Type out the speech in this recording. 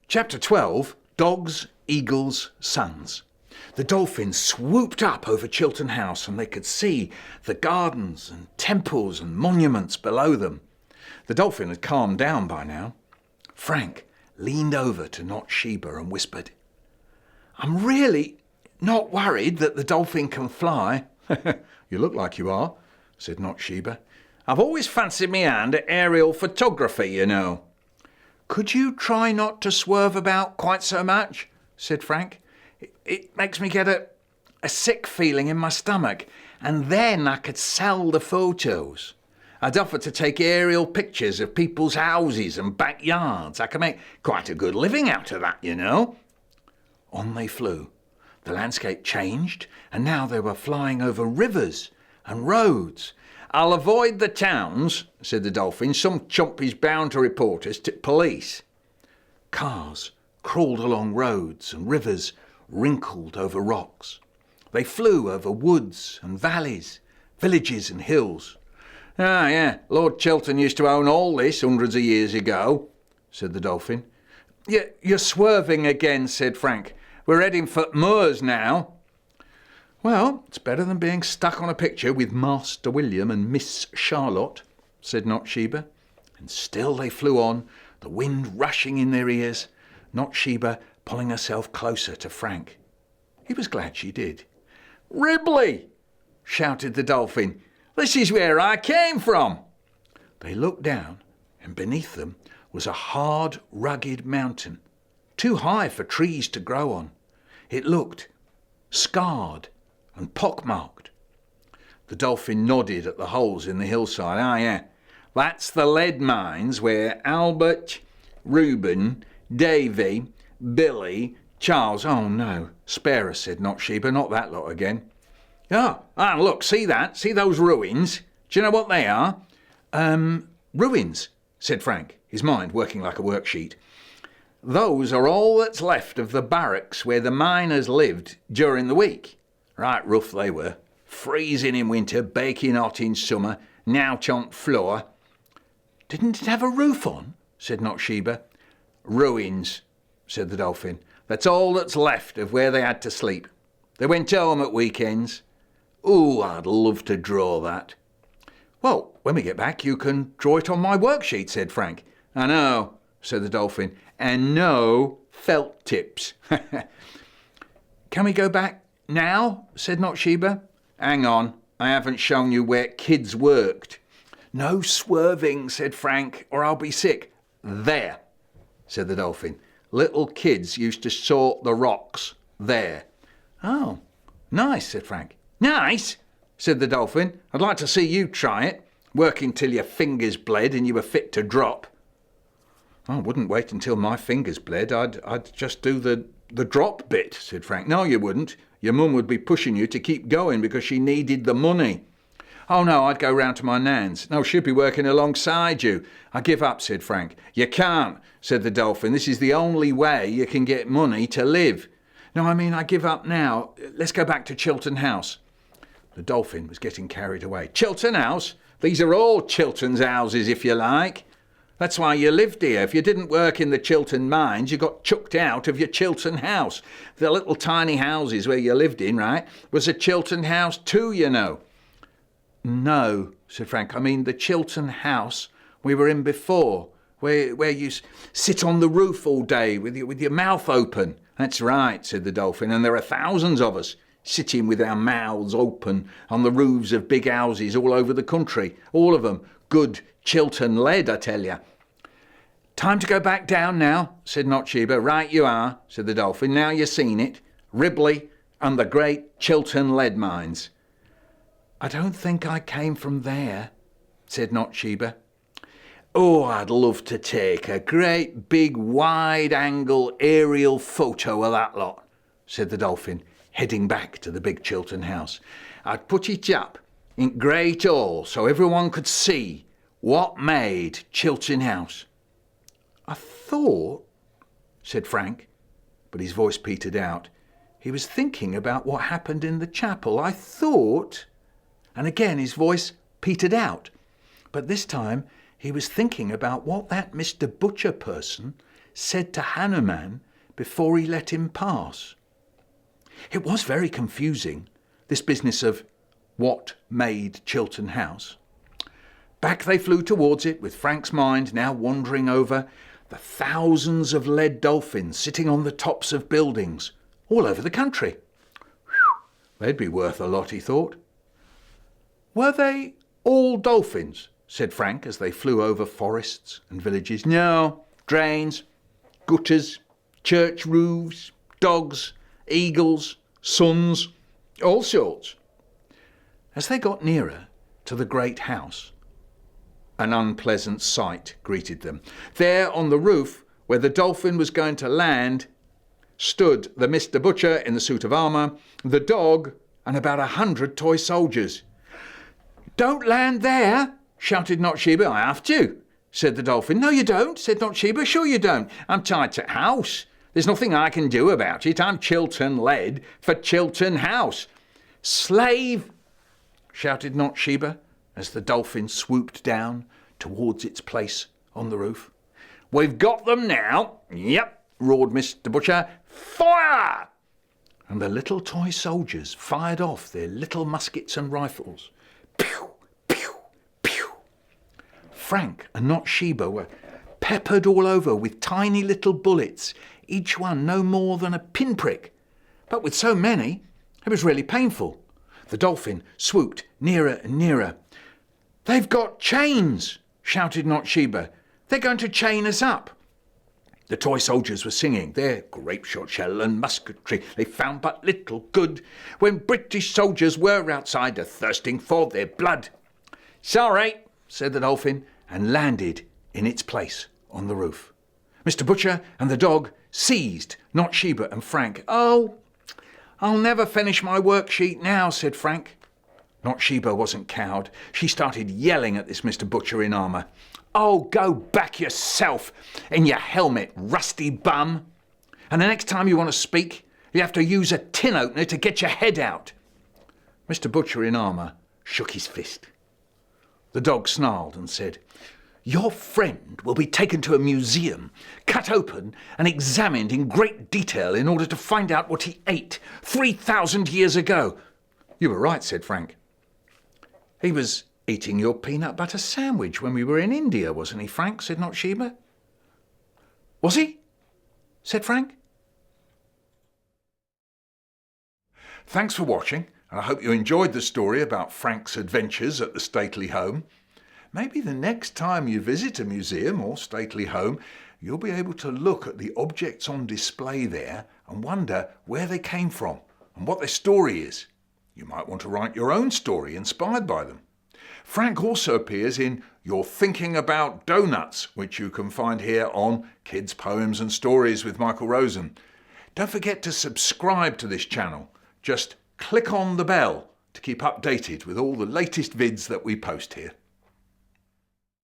Chapter 12, Dogs, Eagles, Sons. The dolphin swooped up over Chiltern House and they could see the gardens and temples and monuments below them. The dolphin had calmed down by now. Frank leaned over to Not-Sheba and whispered, "I'm really not worried that the dolphin can fly." "You look like you are," said Not-Sheba. "I've always fancied me hand at aerial photography, you know." "Could you try not to swerve about quite so much?" said Frank. It makes me get a sick feeling in my stomach, and then I could sell the photos. I'd offer to take aerial pictures of people's houses and backyards. I could make quite a good living out of that, you know." On they flew. The landscape changed, and now they were flying over rivers and roads. "I'll avoid the towns," said the dolphin. "Some chump is bound to report us to police." Cars crawled along roads and rivers wrinkled over rocks. They flew over woods and valleys, villages and hills. "Ah, yeah, Lord Chiltern used to own all this hundreds of years ago," said the dolphin. You're swerving again," said Frank. "We're heading for moors now." "Well, it's better than being stuck on a picture with Master William and Miss Charlotte," said Not-Sheba. And still they flew on, the wind rushing in their ears, Not-Sheba pulling herself closer to Frank. He was glad she did. "Ribley!" shouted the dolphin. "This is where I came from." They looked down, and beneath them was a hard, rugged mountain, too high for trees to grow on. It looked scarred and pockmarked. The dolphin nodded at the holes in the hillside. "Ah, yeah, that's the lead mines where Albert, Reuben, Davy, Billy, Charles—" "Oh, no, spare us," said Not-Sheba, "not that lot again." Look, see that? See those ruins? Do you know what they are?" Ruins, said Frank, his mind working like a worksheet. "Those are all that's left of the barracks where the miners lived during the week. Right rough they were. Freezing in winter, baking hot in summer, nought on floor." "Didn't it have a roof on?" said Not-Sheba. "Ruins," said the dolphin. "That's all that's left of where they had to sleep. They went home at weekends. Ooh, I'd love to draw that." "Well, when we get back you can draw it on my worksheet," said Frank. "I know," said the dolphin, "and no felt tips." "Can we go back now?" said Not-Sheba. "Hang on, I haven't shown you where kids worked." "No swerving," said Frank, "or I'll be sick." "There," said the dolphin. "Little kids used to sort the rocks there." "Oh, nice," said Frank. "Nice," said the dolphin. "I'd like to see you try it, working till your fingers bled and you were fit to drop." "I wouldn't wait until my fingers bled. I'd just do the drop bit," said Frank. "No, you wouldn't. Your mum would be pushing you to keep going because she needed the money." "Oh, no, I'd go round to my nan's." "No, she'd be working alongside you." "I give up," said Frank. "You can't," said the dolphin. "This is the only way you can get money to live." "No, I mean, I give up now. Let's go back to Chiltern House." The dolphin was getting carried away. "Chiltern House? These are all Chiltern's houses, if you like. That's why you lived here. If you didn't work in the Chiltern mines, you got chucked out of your Chiltern house. The little tiny houses where you lived in, right, was a Chiltern house too, you know." "No," said Frank. "I mean the Chiltern house we were in before, where you sit on the roof all day with your mouth open." "That's right," said the dolphin, "and there are thousands of us sitting with our mouths open on the roofs of big houses all over the country. All of them good Chiltern lead, I tell you." "Time to go back down now," said Not-Sheba. "Right you are," said the dolphin. "Now you've seen it. Ribley and the great Chiltern lead mines." "I don't think I came from there," said Not-Sheba. "Oh, I'd love to take a great big wide-angle aerial photo of that lot," said the dolphin, heading back to the big Chiltern house. "I'd put it up in Great Hall so everyone could see what made Chiltern House." "I thought," said Frank, but his voice petered out. He was thinking about what happened in the chapel. "I thought," and again his voice petered out, but this time he was thinking about what that Mr. Butcher person said to Hanuman before he let him pass. It was very confusing, this business of what made Chiltern House. Back they flew towards it, with Frank's mind now wandering over the thousands of lead dolphins sitting on the tops of buildings all over the country. They'd be worth a lot, he thought. Were they all dolphins? Said Frank as they flew over forests and villages. No, drains, gutters, church roofs, dogs, eagles, suns, all sorts. As they got nearer to the great house, an unpleasant sight greeted them. There on the roof, where the dolphin was going to land, stood the Mr. Butcher in the suit of armour, the dog, and about 100 toy soldiers. "Don't land there," shouted Not-Sheba. "I have to," said the dolphin. "No, you don't," said Not-Sheba. "Sure you don't. I'm tied to house. There's nothing I can do about it. I'm Chiltern led for Chiltern House." "Slave!" shouted Not-Sheba as the dolphin swooped down towards its place on the roof. "We've got them now." "Yep," roared Mr. Butcher. "Fire!" And the little toy soldiers fired off their little muskets and rifles. Pew, pew, pew. Frank and Not-Sheba were peppered all over with tiny little bullets, each one no more than a pinprick. But with so many, it was really painful. The dolphin swooped nearer and nearer. "They've got chains," shouted Not-Sheba. "They're going to chain us up." The toy soldiers were singing their grape shot shell and musketry. They found but little good when British soldiers were outside thirsting for their blood. "Sorry," said the dolphin, and landed in its place on the roof. Mr. Butcher and the dog seized Not-Sheba and Frank. "Oh, I'll never finish my worksheet now," said Frank. Not-Sheba wasn't cowed. She started yelling at this Mr. Butcher in armour. "Oh, go back yourself in your helmet, rusty bum. And the next time you want to speak, you have to use a tin opener to get your head out." Mr. Butcher in armour shook his fist. The dog snarled and said, "Your friend will be taken to a museum, cut open and examined in great detail in order to find out what he ate 3,000 years ago." "You were right," said Frank. "He was eating your peanut butter sandwich when we were in India, wasn't he, Frank?" said Not-Sheba. "Was he?" said Frank. Thanks for watching, and I hope you enjoyed the story about Frank's adventures at the stately home. Maybe the next time you visit a museum or stately home, you'll be able to look at the objects on display there and wonder where they came from and what their story is. You might want to write your own story inspired by them. Frank also appears in You're Thinking About Doughnuts, which you can find here on Kids Poems and Stories with Michael Rosen. Don't forget to subscribe to this channel. Just click on the bell to keep updated with all the latest vids that we post here.